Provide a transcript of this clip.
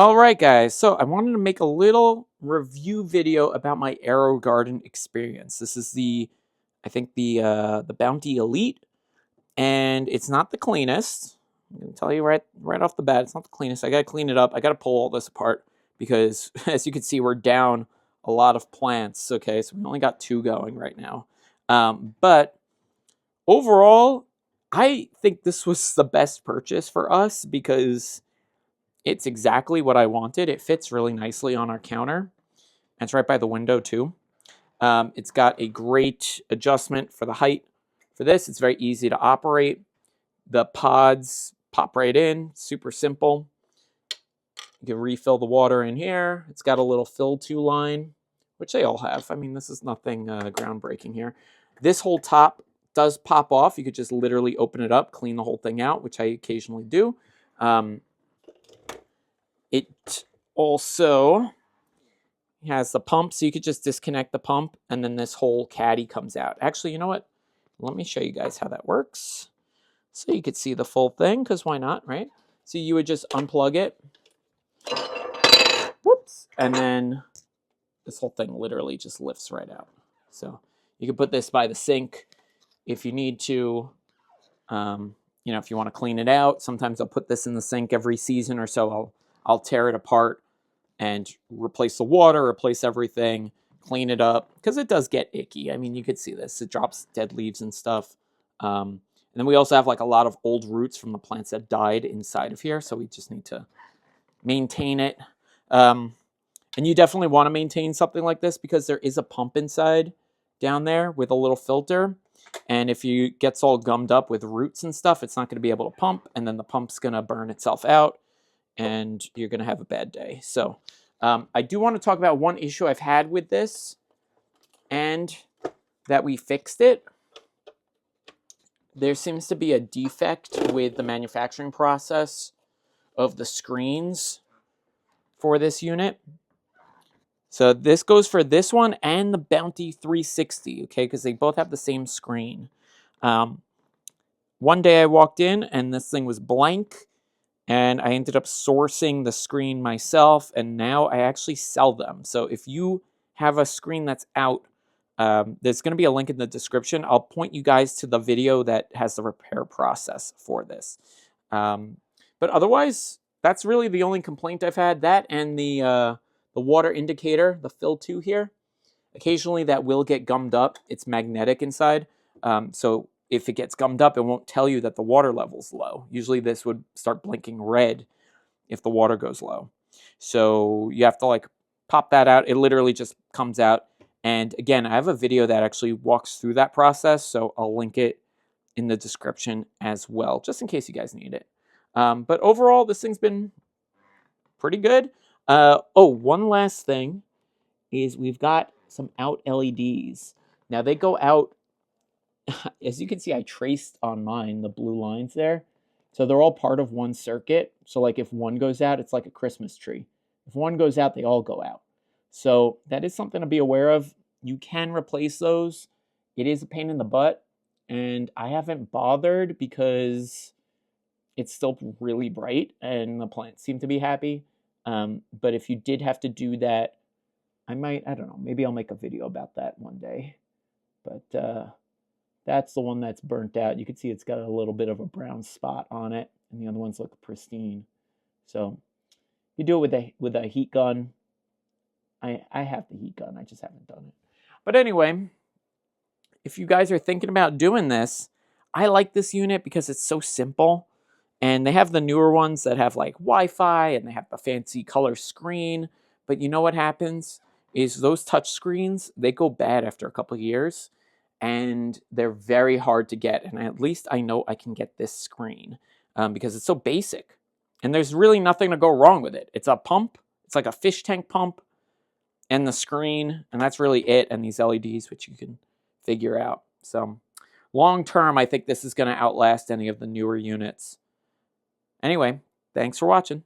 All right, guys. So I wanted to make a little review video about my Aerogarden experience. This is I think the Bounty Elite, and it's not the cleanest. I'm gonna tell you right off the bat, it's not the cleanest. I gotta clean it up. I gotta pull all this apart because, as you can see, we're down a lot of plants. Okay, so we only got 2 going right now. But overall, I think this was the best purchase for us because it's exactly what I wanted. It fits really nicely on our counter. And it's right by the window too. It's got a great adjustment for the height. For this, it's very easy to operate. The pods pop right in, super simple. You can refill the water in here. It's got a little fill-to line, which they all have. I mean, this is nothing groundbreaking here. This whole top does pop off. You could just literally open it up, clean the whole thing out, which I occasionally do. It also has the pump, so you could just disconnect the pump, and then this whole caddy comes out. Actually, you know what? Let me show you guys how that works. So you could see the full thing, because why not, right? So you would just unplug it. Whoops. And then this whole thing literally just lifts right out. So you can put this by the sink if you need to. If you want to clean it out. Sometimes I'll put this in the sink every season or so. I'll tear it apart and replace the water, replace everything, clean it up, because it does get icky. I mean, you could see this. It drops dead leaves and stuff. And then we also have like a lot of old roots from the plants that died inside of here, so we just need to maintain it. And you definitely want to maintain something like this because there is a pump inside down there with a little filter. And if it gets all gummed up with roots and stuff, it's not going to be able to pump, and then the pump's going to burn itself out, and you're going to have a bad day. So I do want to talk about one issue I've had with this, and that we fixed it. There seems to be a defect with the manufacturing process of the screens for this unit. So this goes for this one and the Bounty 360, okay, because they both have the same screen. One day I walked in and this thing was blank, and I ended up sourcing the screen myself, and now I actually sell them. So if you have a screen that's out, there's going to be a link in the description. I'll point you guys to the video that has the repair process for this. But otherwise, that's really the only complaint I've had. That and the water indicator, the fill-to here. Occasionally that will get gummed up. It's magnetic inside. So if it gets gummed up, it won't tell you that the water level's low. Usually this would start blinking red if the water goes low. So you have to like pop that out. It literally just comes out. And again, I have a video that actually walks through that process, so I'll link it in the description as well, just in case you guys need it. But overall, this thing's been pretty good. One last thing is we've got some out LEDs. Now they go out, as you can see, I traced on mine the blue lines there. So they're all part of one circuit. So like if one goes out, it's like a Christmas tree. If one goes out, they all go out. So that is something to be aware of. You can replace those. It is a pain in the butt, and I haven't bothered because it's still really bright and the plants seem to be happy. But if you did have to do that, I don't know, maybe I'll make a video about that one day. But that's the one that's burnt out. You can see it's got a little bit of a brown spot on it, and the other ones look pristine. So you do it with a heat gun. I have the heat gun, I just haven't done it. But anyway, if you guys are thinking about doing this, I like this unit because it's so simple. And they have the newer ones that have like Wi-Fi and they have the fancy color screen. But you know what happens is those touch screens, they go bad after a couple of years. And they're very hard to get. And at least I know I can get this screen because it's so basic. And there's really nothing to go wrong with it. It's a pump. It's like a fish tank pump. And the screen, and that's really it, and these LEDs, which you can figure out. So long term, I think this is going to outlast any of the newer units. Anyway, thanks for watching.